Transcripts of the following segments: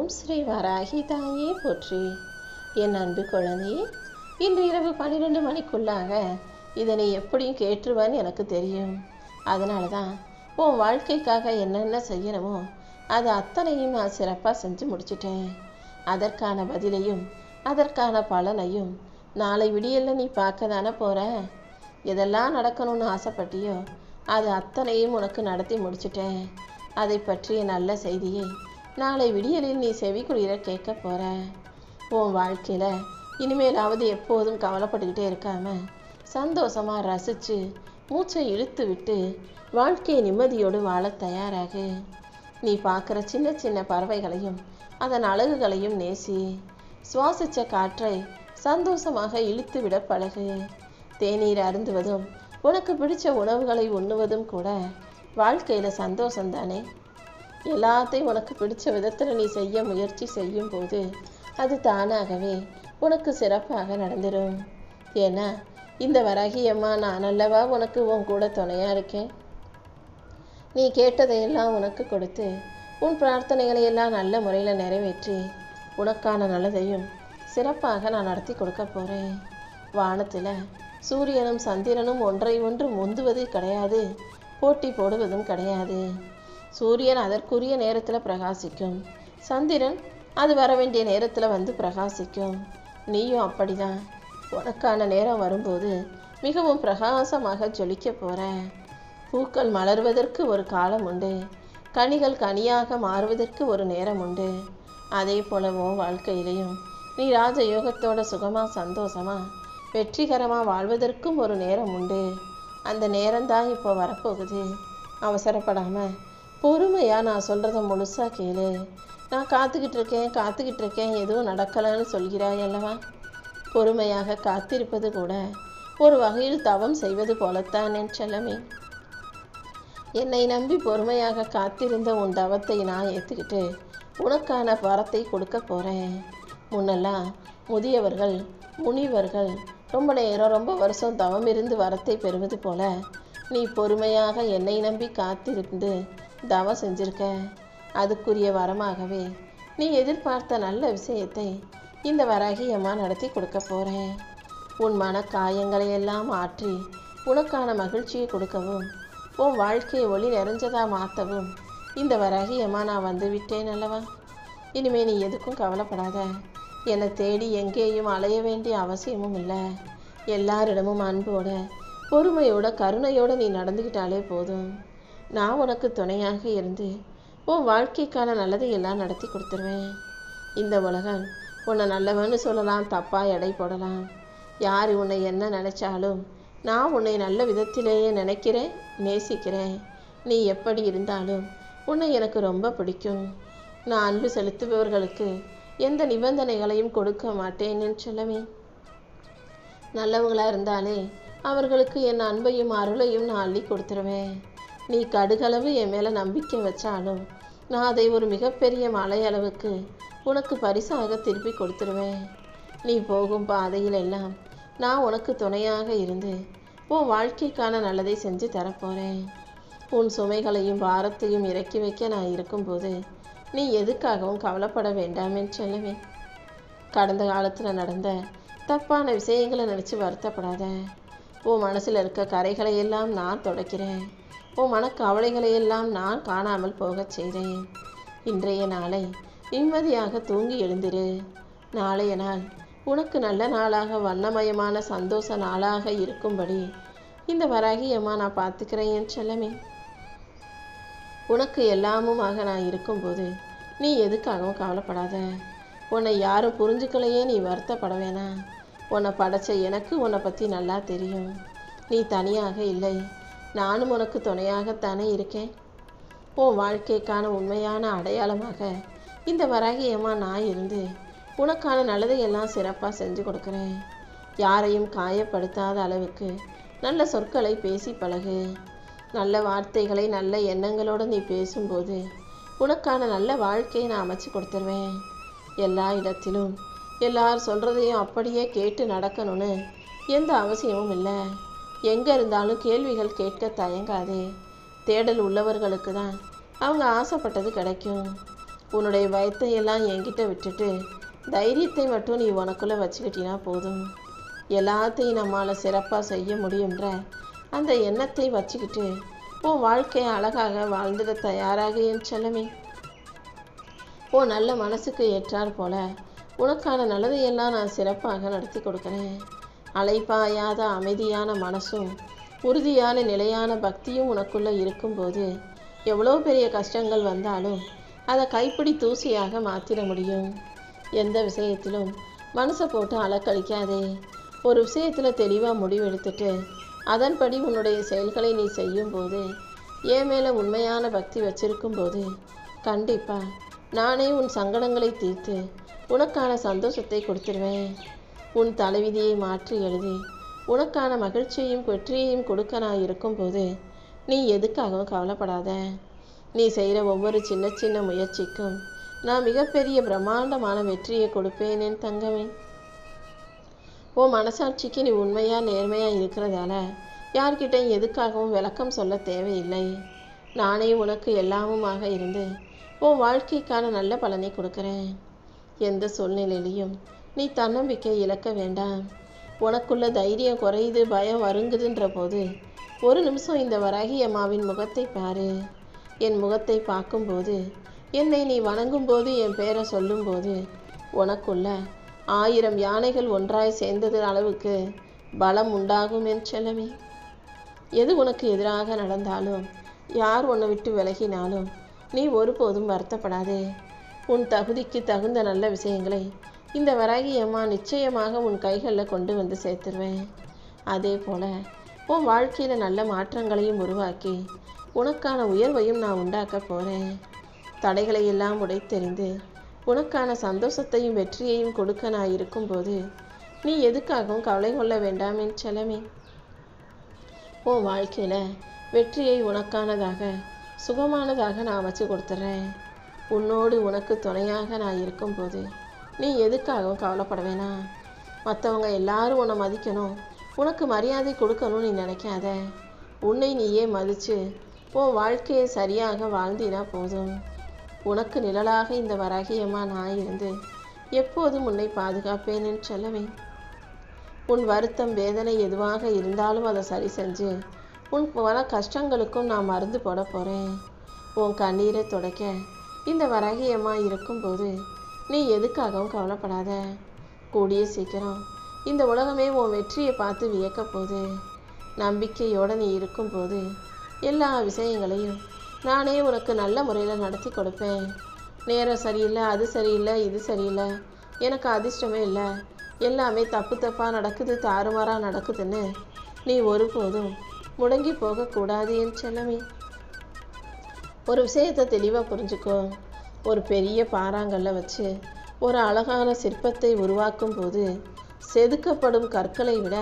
ஓம் ஸ்ரீ வராகி தாயே போற்றி. என் அன்பு குழந்தையே, இன்று இரவு 12 மணிக்குள்ளாக இதனை எப்படியும் கேட்டுருவான்னு எனக்கு தெரியும். அதனால தான் உன் வாழ்க்கைக்காக என்னென்ன செய்யணுமோ அது அத்தனையும் நான் சிறப்பாக செஞ்சு முடிச்சிட்டேன். அதற்கான பதிலையும் அதற்கான பலனையும் நாளை விடியல்ல நீ பார்க்க தானே போகிற. எதெல்லாம் நடக்கணும்னு ஆசைப்பட்டியோ அது அத்தனையும் உனக்கு நடத்தி முடிச்சிட்டேன். அதை பற்றிய நல்ல செய்தியை நாளை விடியலில் நீ செவிக்குளிர கேட்க போகிற. உன் வாழ்க்கையில் இனிமேலாவது எப்போதும் கவலைப்பட்டுக்கிட்டே இருக்காம சந்தோஷமாக ரசித்து மூச்சை இழுத்து விட்டு வாழ்க்கையை நிம்மதியோடு வாழ தயாராகு. நீ பார்க்குற சின்ன சின்ன பறவைகளையும் அதன் அழகுகளையும் நேசி. சுவாசித்த காற்றை சந்தோஷமாக இழுத்து விட பழகு. தேநீர் அருந்துவதும் உனக்கு பிடிச்ச உணவுகளை உண்ணுவதும் கூட வாழ்க்கையில் சந்தோஷந்தானே. எல்லாத்தையும் உனக்கு பிடிச்ச விதத்தில் நீ செய்ய முயற்சி செய்யும் போது அது தானாகவே உனக்கு சிறப்பாக நடந்துடும். ஏன்னா இந்த வராகி அம்மா நான் அல்லவா உனக்கு உன் கூட துணையாக இருக்கேன். நீ கேட்டதையெல்லாம் உனக்கு கொடுத்து உன் பிரார்த்தனைகளை எல்லாம் நல்ல முறையில் நிறைவேற்றி உனக்கான நல்லதையும் சிறப்பாக நான் நடத்தி கொடுக்க போகிறேன். வானத்தில் சூரியனும் சந்திரனும் ஒன்றை ஒன்று முந்துவது கிடையாது, போட்டி போடுவதும் கிடையாது. சூரியன் அதற்குரிய நேரத்தில் பிரகாசிக்கும், சந்திரன் அது வர வேண்டிய நேரத்தில் வந்து பிரகாசிக்கும். நீயும் அப்படிதான். உனக்கான நேரம் வரும்போது மிகவும் பிரகாசமாக ஜொலிக்க போகிற. பூக்கள் மலர்வதற்கு ஒரு காலம் உண்டு, கனிகள் கனியாக மாறுவதற்கு ஒரு நேரம் உண்டு. அதே போலவும் வாழ்க்கையிலையும் நீ ராஜயோகத்தோட சுகமாக சந்தோஷமாக வெற்றிகரமாக வாழ்வதற்கும் ஒரு நேரம் உண்டு. அந்த நேரம்தான் இப்போ வரப்போகுது. அவசரப்படாமல் பொறுமையாக நான் சொல்கிறத முழுசாக கேளு. நான் காத்துக்கிட்டு இருக்கேன் எதுவும் நடக்கலைன்னு சொல்கிறாய் அல்லவா. பொறுமையாக காத்திருப்பது கூட ஒரு வகையில் தவம் செய்வது போலத்தான் என் செல்லமே. என்னை நம்பி பொறுமையாக காத்திருந்த உன் தவத்தை நான் ஏற்றுக்கிட்டு உனக்கான வரத்தை கொடுக்க போகிறேன். முன்னெல்லாம் முதியவர்கள் முனிவர்கள் ரொம்ப நேரம் ரொம்ப வருஷம் தவம் இருந்து வரத்தை பெறுவது போல நீ பொறுமையாக என்னை நம்பி காத்திருந்து தவம் செஞ்சிருக்க. அதுக்குரிய வரமாகவே நீ எதிர்பார்த்த நல்ல விஷயத்தை இந்த வராகி அம்மா நடத்தி கொடுக்க போகிறேன். உன் மன காயங்களை எல்லாம் ஆற்றி உனக்கான மகிழ்ச்சியை கொடுக்கவும் உன் வாழ்க்கையை ஒளி நிறைஞ்சதாக மாற்றவும் இந்த வராகி அம்மா நான் வந்து விட்டேன் அல்லவா. இனிமே நீ எதுக்கும் கவலைப்படாத. என்னை தேடி எங்கேயும் அலைய வேண்டிய அவசியமும் இல்லை. எல்லாரிடமும் அன்போட பொறுமையோட கருணையோடு நீ நடந்துக்கிட்டாலே போதும். நான் உனக்கு துணையாக இருந்து உன் வாழ்க்கைக்கான நல்லதை எல்லாம் நடத்தி கொடுத்துருவேன். இந்த உலகம் உன்னை நல்லவன்னு சொல்லலாம், தப்பாக எடை போடலாம். யார் உன்னை என்ன நினச்சாலும் நான் உன்னை நல்ல விதத்திலேயே நினைக்கிறேன், நேசிக்கிறேன். நீ எப்படி இருந்தாலும் உன்னை எனக்கு ரொம்ப பிடிக்கும். நான் அன்பு செலுத்துபவர்களுக்கு எந்த நிபந்தனைகளையும் கொடுக்க மாட்டேன்னு சொல்லவே. நல்லவங்களாக இருந்தாலே அவர்களுக்கு என் அன்பையும் அருளையும் நான் அள்ளி கொடுத்துருவேன். நீ கடுகளவு என் மேலே நம்பிக்கை வச்சாலும் நான் அதை ஒரு மிகப்பெரிய மலை அளவுக்கு உனக்கு பரிசாக திருப்பி கொடுத்துருவேன். நீ போகும் பாதையில் எல்லாம் நான் உனக்கு துணையாக இருந்து உன் வாழ்க்கைக்கான நல்லதை செஞ்சு தரப்போகிறேன். உன் சுமைகளையும் பாரத்தையும் இறக்கி வைக்க நான் இருக்கும்போது நீ எதுக்காகவும் கவலைப்பட வேண்டாம் என்று சொல்லவே. கடந்த காலத்தில் நடந்த தப்பான விஷயங்களை நினச்சி வருத்தப்படாத. உன் மனசில் இருக்க கரைகளை எல்லாம் நான் துடைக்கிறேன். உன் மனக்கவலைகளையெல்லாம் நான் காணாமல் போகச் செய்கிறேன். இன்றைய நாளை நிம்மதியாக தூங்கி எழுந்திரு. நாளைய நாள் உனக்கு நல்ல நாளாக வண்ணமயமான சந்தோஷ நாளாக இருக்கும்படி இந்த வராகி அம்மா நான் பார்த்துக்கிறேன் என் செல்லமே. உனக்கு எல்லாமுமாக நான் இருக்கும்போது நீ எதுக்காகவும் கவலைப்படாத. உன்னை யாரும் புரிஞ்சுக்கலையே நீ வருத்தப்பட வேணாம். உன்னை படைச்ச எனக்கு உன்னை பற்றி நல்லா தெரியும். நீ தனியாக இல்லை, நானும் உனக்கு துணையாகத்தானே இருக்கேன். உன் வாழ்க்கைக்கான உண்மையான அடையாளமாக இந்த வராகி அம்மா நான் இருந்து உனக்கான நல்லதையெல்லாம் சிறப்பாக செஞ்சு கொடுக்குறேன். யாரையும் காயப்படுத்தாத அளவுக்கு நல்ல சொற்களை பேசி பழகு. நல்ல வார்த்தைகளை நல்ல எண்ணங்களோடு நீ பேசும்போது உனக்கான நல்ல வாழ்க்கையை நான் அமைச்சு கொடுத்துருவேன். எல்லா இடத்திலும் எல்லார் சொல்கிறதையும் அப்படியே கேட்டு நடக்கணும்னு எந்த அவசியமும் இல்லை. எங்கே இருந்தாலும் கேள்விகள் கேட்க தயங்காதே. தேடல் உள்ளவர்களுக்கு தான் அவங்க ஆசைப்பட்டது கிடைக்கும். உன்னுடைய பயத்தை எல்லாம் என்கிட்ட விட்டுட்டு தைரியத்தை மட்டும் நீ உனக்குள்ளே வச்சுக்கிட்டினா போதும். எல்லாத்தையும் நம்மால் சிறப்பாக செய்ய முடியுன்ற அந்த எண்ணத்தை வச்சுக்கிட்டு உன் வாழ்க்கையை அழகாக வாழ்ந்துட தயாராக என் செல்லமே. உன் நல்ல மனசுக்கு ஏற்றார் போல உனக்கான நல்லதையெல்லாம் நான் சிறப்பாக நடத்தி கொடுக்குறேன். அலைப்பாயாத அமைதியான மனசும் உறுதியான நிலையான பக்தியும் உனக்குள்ளே இருக்கும்போது எவ்வளோ பெரிய கஷ்டங்கள் வந்தாலும் அதை கைப்பிடி தூசியாக மாற்றிட முடியும். எந்த விஷயத்திலும் மனசை போட்டு அலக்கழிக்காதே. ஒரு விஷயத்தில் தெளிவாக முடிவெடுத்துட்டு அதன்படி உன்னுடைய செயல்களை நீ செய்யும்போது, என் மேலே உண்மையான பக்தி வச்சிருக்கும்போது கண்டிப்பாக நானே உன் சங்கடங்களை தீர்த்து உனக்கான சந்தோஷத்தை கொடுத்துருவேன். உன் தலைவிதியை மாற்றி எழுதி உனக்கான மகிழ்ச்சியையும் வெற்றியையும் கொடுக்க நான் இருக்கும்போது நீ எதுக்காகவும் கவலைப்படாத. நீ செய்கிற ஒவ்வொரு சின்ன சின்ன முயற்சிக்கும் நான் மிகப்பெரிய பிரம்மாண்டமான வெற்றியை கொடுப்பேன் என் தங்கமே. உன் மனசாட்சிக்கு நீ உண்மையாக நேர்மையாக இருக்கிறதால யார்கிட்டையும் எதுக்காகவும் விளக்கம் சொல்ல தேவையில்லை. நானே உனக்கு எல்லாமுமாக இருந்து உன் வாழ்க்கைக்கான நல்ல பலனை கொடுக்குறேன். எந்த சூழ்நிலையிலையும் நீ தன்னம்பிக்கை இழக்க வேண்டாம். உனக்குள்ள தைரியம் குறையுது, பயம் வருங்குதுன்ற போது ஒரு நிமிஷம் இந்த வராகி அம்மாவின் முகத்தை பாரு. என் முகத்தை பார்க்கும்போது, என்னை நீ வணங்கும்போது, என் பேரை சொல்லும்போது உனக்குள்ள 1000 யானைகள் ஒன்றாய் சேர்ந்தது அளவுக்கு பலம் உண்டாகும் என் செல்லமே. எது உனக்கு எதிராக நடந்தாலும், யார் உன்னை விட்டு விலகினாலும் நீ ஒருபோதும் வருத்தப்படாதே. உன் தகுதிக்கு தகுந்த நல்ல விஷயங்களை இந்த வராகி அம்மா நிச்சயமாக உன் கைகளில் கொண்டு வந்து சேர்த்துருவேன். அதே போல் உன் வாழ்க்கையில் நல்ல மாற்றங்களையும் உருவாக்கி உனக்கான உயர்வையும் நான் உண்டாக்க போகிறேன். தடைகளை எல்லாம் உடைத்தெறிந்து உனக்கான சந்தோஷத்தையும் வெற்றியையும் கொடுக்க நான் இருக்கும்போது நீ எதுக்காகவும் கவலை கொள்ள வேண்டாம் என் செல்லமே. உன் வாழ்க்கையில் வெற்றியை உனக்கானதாக சுகமானதாக நான் வச்சு கொடுத்துட்றேன். உன்னோடு உனக்கு துணையாக நான் இருக்கும்போது நீ எதுக்காகவும் கவலைப்பட வேணாம். மற்றவங்க எல்லாரும் உன்னை மதிக்கணும், உனக்கு மரியாதை கொடுக்கணும்னு நீ நினைக்காத. உன்னை நீயே மதித்து உன் வாழ்க்கையை சரியாக வாழ்ந்தினா போதும். உனக்கு நிழலாக இந்த வராகியமாக நான் இருந்து எப்போதும் உன்னை பாதுகாப்பேன் என் செல்லமே. உன் வருத்தம் வேதனை எதுவாக இருந்தாலும் அதை சரி செஞ்சு உன் பல கஷ்டங்களுக்கும் நான் மருந்து போட போகிறேன். உன் கண்ணீரை துடைக்க இந்த வராகியமாக இருக்கும்போது நீ எதுக்காகவும் கவலைப்படாத. கூடிய சீக்கிரம் இந்த உலகமே உன் வெற்றியை பார்த்து வியக்க போகுது. நம்பிக்கையோடு நீ இருக்கும்போது எல்லா விஷயங்களையும் நானே உனக்கு நல்ல முறையில் நடத்தி கொடுப்பேன். நேரம் சரியில்லை, அது சரியில்லை, இது சரியில்லை, எனக்கு அதிர்ஷ்டமே இல்லை, எல்லாமே தப்பாக நடக்குது, தாறுமாறாக நடக்குதுன்னு நீ ஒருபோதும் முடங்கி போகக்கூடாது என் செல்லமே. ஒரு விஷயத்தை தெளிவாக புரிஞ்சுக்கோ. ஒரு பெரிய பாறாங்கல்ல வச்சு ஒரு அழகான சிற்பத்தை உருவாக்கும் போது செதுக்கப்படும் கற்களை விட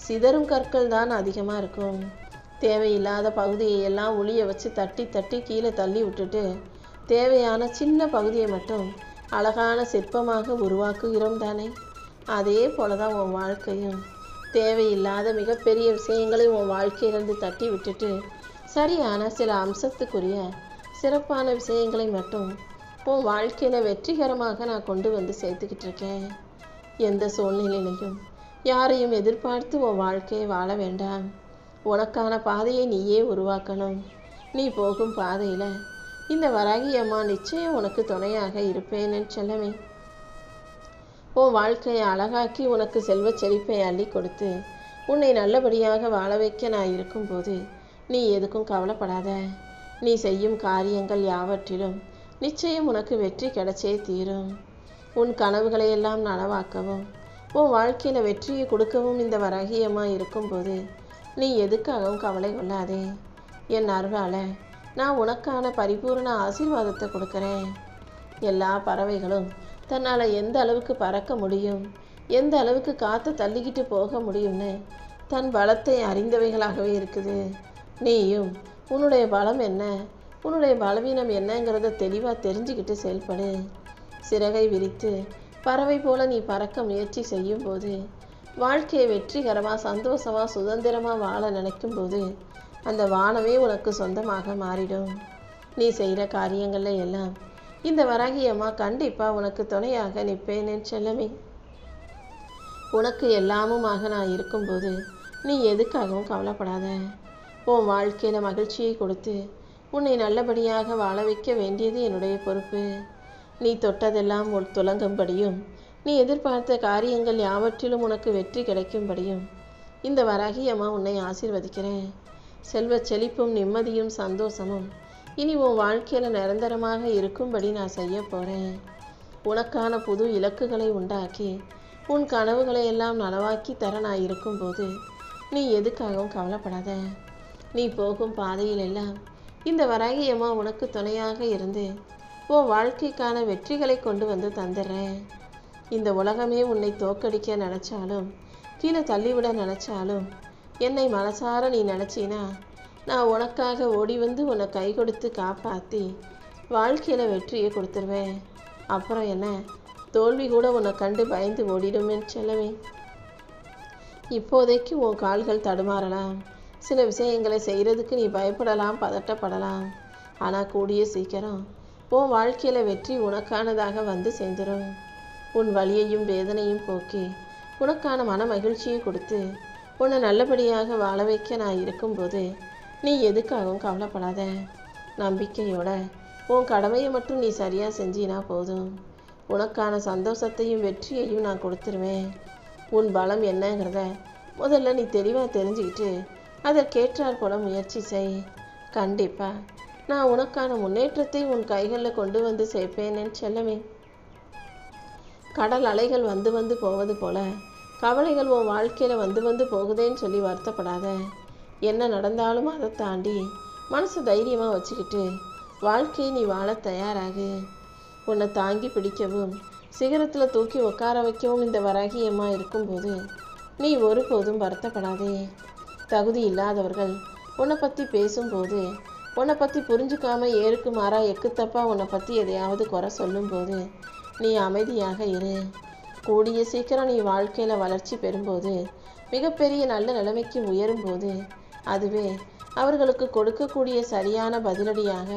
சிதறும் கற்கள் தான் அதிகமாக இருக்கும். தேவையில்லாத பகுதியை எல்லாம் ஒளிய வச்சு தட்டி தட்டி கீழே தள்ளி விட்டுட்டு தேவையான சின்ன பகுதியை மட்டும் அழகான சிற்பமாக உருவாக்குகிறோம் தானே. அதே போல தான் உன் வாழ்க்கையும். தேவையில்லாத மிகப்பெரிய விஷயங்களை உன் வாழ்க்கையிலிருந்து தட்டி விட்டுட்டு சரியான சில அம்சத்துக்குரிய சிறப்பான விஷயங்களை மட்டும் உன் வாழ்க்கையில் வெற்றிகரமாக நான் கொண்டு வந்து சேர்த்துக்கிட்டு இருக்கேன். எந்த சூழ்நிலையிலையும் யாரையும் எதிர்பார்த்து உன் வாழ்க்கையை வாழ வேண்டாம். உனக்கான பாதையை நீயே உருவாக்கணும். நீ போகும் பாதையில் இந்த வராகி அம்மா நிச்சயம் உனக்கு துணையாக இருப்பேன் என் செல்லமே. உன் வாழ்க்கையை அழகாக்கி உனக்கு செல்வச் செழிப்பை அள்ளி கொடுத்து உன்னை நல்லபடியாக வாழ வைக்க நான் இருக்கும்போது நீ எதுக்கும் கவலைப்படாத. நீ செய்யும் காரியங்கள் யாவற்றிலும் நிச்சயம் உனக்கு வெற்றி கிடைச்சே தீரும். உன் கனவுகளை எல்லாம் நனவாக்கவும் உன் வாழ்க்கையில் வெற்றியை கொடுக்கவும் இந்த வராகியமாக இருக்கும்போது நீ எதுக்காகவும் கவலை கொள்ளாதே. என் அருளால் நான் உனக்கான பரிபூர்ண ஆசீர்வாதத்தை கொடுக்குறேன். எல்லா பறவைகளும் தன்னால் எந்த அளவுக்கு பறக்க முடியும், எந்த அளவுக்கு காற்றை தள்ளிக்கிட்டு போக முடியும்னு தன் பலத்தை அறிந்தவைகளாகவே இருக்குது. நீயும் உன்னுடைய பலம் என்ன, உன்னுடைய பலவீனம் என்னங்கிறத தெளிவாக தெரிஞ்சுக்கிட்டு செயல்படு. சிறகை விரித்து பறவை போல நீ பறக்க முயற்சி செய்யும்போது, வாழ்க்கையை வெற்றிகரமாக சந்தோஷமாக சுதந்திரமாக வாழ நினைக்கும்போது அந்த வானமே உனக்கு சொந்தமாக மாறிடும். நீ செய்கிற காரியங்களில் எல்லாம் இந்த வராகி அம்மா கண்டிப்பாக உனக்கு துணையாக நிற்பேன் என் செல்லமே. உனக்கு எல்லாமுமாக நான் இருக்கும்போது நீ எதுக்காகவும் கவலைப்படாத. உன் வாழ்க்கையில் மகிழ்ச்சியை கொடுத்து உன்னை நல்லபடியாக வாழ வைக்க வேண்டியது என்னுடைய பொறுப்பு. நீ தொட்டதெல்லாம் துலங்கும்படியும் நீ எதிர்பார்த்த காரியங்கள் யாவற்றிலும் உனக்கு வெற்றி கிடைக்கும்படியும் இந்த வராகி அம்மா உன்னை ஆசீர்வதிக்கிறேன். செல்வ செழிப்பும் நிம்மதியும் சந்தோஷமும் இனி உன் வாழ்க்கையில் நிரந்தரமாக இருக்கும்படி நான் செய்ய போகிறேன். உனக்கான புது இலக்குகளை உண்டாக்கி உன் கனவுகளை எல்லாம் நனவாக்கி தர நான் இருக்கும்போது நீ எதுக்காகவும் கவலைப்படாத. நீ போகும் பாதையில் எல்லாம் இந்த வராகி அம்மா உனக்கு துணையாக இருந்து உன் வாழ்க்கைக்கான வெற்றிகளை கொண்டு வந்து தந்துடுறேன். இந்த உலகமே உன்னை தோக்கடிக்க நினச்சாலும் கீழே தள்ளிவிட நினச்சாலும் என்னை மனசார நீ நினச்சினா நான் உனக்காக ஓடி வந்து உன்னை கை கொடுத்து காப்பாற்றி வாழ்க்கையில் வெற்றியை கொடுத்துருவேன். அப்புறம் என்ன, தோல்வி கூட உன்னை கண்டு பயந்து ஓடிடுமே செல்லவே. இப்போதைக்கு உன் கால்கள் தடுமாறலாம், சில விஷயங்களை செய்கிறதுக்கு நீ பயப்படலாம், பதட்டப்படலாம். ஆனால் கூடிய சீக்கிரம் உன் வாழ்க்கையில் வெற்றி உனக்கானதாக வந்து சேர்ந்துடும். உன் வலியையும் வேதனையும் போக்கி உனக்கான மன மகிழ்ச்சியை கொடுத்து உன்னை நல்லபடியாக வாழ வைக்க நான் இருக்கும்போது நீ எதுக்காகவும் கவலைப்படாத. நம்பிக்கையோட உன் கடமையை மட்டும் நீ சரியாக செஞ்சினா போதும். உனக்கான சந்தோஷத்தையும் வெற்றியையும் நான் கொடுத்துருவேன். உன் பலம் என்னங்கிறத முதல்ல நீ தெளிவாக தெரிஞ்சுக்கிட்டு அதற்கேற்றாற் போல முயற்சி செய். கண்டிப்பாக நான் உனக்கான முன்னேற்றத்தை உன் கைகளில் கொண்டு வந்து சேர்ப்பேன் என் செல்லமே. கடல் அலைகள் வந்து வந்து போவது போல கவலைகள் உன் வாழ்க்கையில் வந்து வந்து போகுதேன்னு சொல்லி வருத்தப்படாத. என்ன நடந்தாலும் அதை தாண்டி மனசு தைரியமாக வச்சுக்கிட்டு வாழ்க்கையை நீ வாழ தயாராகு. உன்னை தாங்கி பிடிக்கவும் சிகரத்தில் தூக்கி உட்கார வைக்கவும் இந்த வராகி அம்மா இருக்கும்போது நீ ஒருபோதும் வருத்தப்படாதே. தகுதி இல்லாதவர்கள் உன்னை பற்றி பேசும்போது உன்னை பற்றி புரிஞ்சுக்காமல் ஏருக்கு மாறா எக்குத்தப்பாக உன்னை பற்றி எதையாவது குறை சொல்லும்போது நீ அமைதியாக இரு. கூடிய சீக்கிரம் நீ வாழ்க்கையில் வளர்ச்சி பெறும்போது மிகப்பெரிய நல்ல நிலைமைக்கு உயரும்போது அதுவே அவர்களுக்கு கொடுக்கக்கூடிய சரியான பதிலடியாக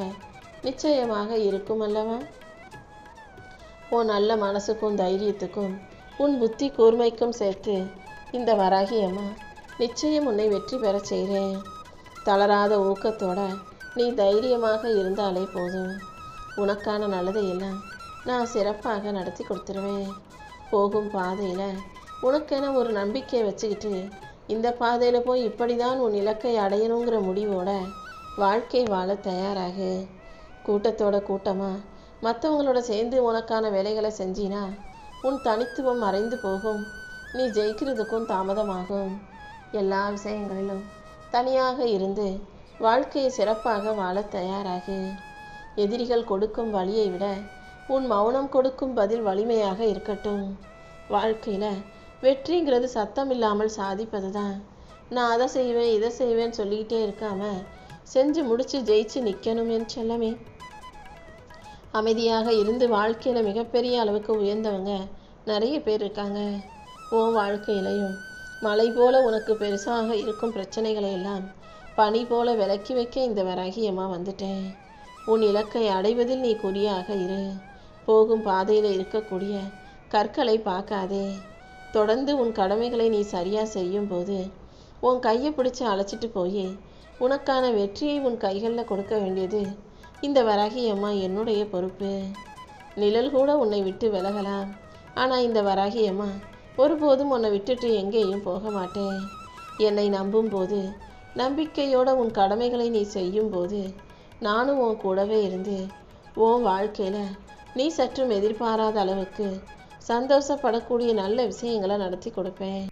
நிச்சயமாக இருக்கும் அல்லவா. உன் நல்ல மனசுக்கும் தைரியத்துக்கும் உன் புத்தி கூர்மைக்கும் சேர்த்து இந்த வராகி அம்மா நிச்சயம் உன்னை வெற்றி பெற செய்கிறேன். தளராத ஊக்கத்தோட நீ தைரியமாக இருந்தாலே போதும். உனக்கான நல்லதையெல்லாம் நான் சிறப்பாக நடத்தி கொடுத்துருவேன். போகும் பாதையில் உனக்கென ஒரு நம்பிக்கையை வச்சுக்கிட்டு இந்த பாதையில் போய் இப்படி தான் உன் இலக்கை அடையணுங்கிற முடிவோட வாழ்க்கை வாழ தயாராகு. கூட்டத்தோட கூட்டமாக மற்றவங்களோட சேர்ந்து உனக்கான வேலைகளை செஞ்சினா உன் தனித்துவம் மறைந்து போகும். நீ ஜெயிக்கிறதுக்கும் தாமதமாகும். எல்லா விஷயங்களிலும் தனியாக இருந்து வாழ்க்கையை சிறப்பாக வாழ தயாராகு. எதிரிகள் கொடுக்கும் வழியை விட உன் மௌனம் கொடுக்கும் பதில் வலிமையாக இருக்கட்டும். வாழ்க்கையில் வெற்றிங்கிறது சத்தம் இல்லாமல் சாதிப்பது தான். நான் அதை செய்வேன் இதை செய்வேன்னு சொல்லிக்கிட்டே இருக்காம செஞ்சு முடித்து ஜெயிச்சு நிற்கணும் என் செல்லமே. அமைதியாக இருந்து வாழ்க்கையில் மிகப்பெரிய அளவுக்கு உயர்ந்தவங்க நிறைய பேர் இருக்காங்க. உன் வாழ்க்கையிலையும் மலை போல உனக்கு பெருசாக இருக்கும் பிரச்சனைகளை எல்லாம் பனி போல விலக்கி வைக்க இந்த வராகி அம்மா வந்துட்டேன். உன் இலக்கை அடைவதில் நீ குறியாக இரு. போகும் பாதையில் இருக்கக்கூடிய கற்களை பார்க்காதே. தொடர்ந்து உன் கடமைகளை நீ சரியாக செய்யும்போது உன் கையை பிடிச்சி அழைச்சிட்டு போய் உனக்கான வெற்றியை உன் கைகளில் கொடுக்க வேண்டியது இந்த வராகி அம்மா என்னுடைய பொறுப்பு. நிழல் கூட உன்னை விட்டு விலகலாம், ஆனால் இந்த வராகி அம்மா ஒருபோதும் உன்னை விட்டுட்டு எங்கேயும் போக மாட்டேன். என்னை நம்பும்போது நம்பிக்கையோட உன் கடமைகளை நீ செய்யும்போது நானும் உன் கூடவே இருந்து உன் வாழ்க்கையில் நீ சற்றும் எதிர்பாராத அளவுக்கு சந்தோஷப்படக்கூடிய நல்ல விஷயங்களை நடத்தி கொடுப்பேன்.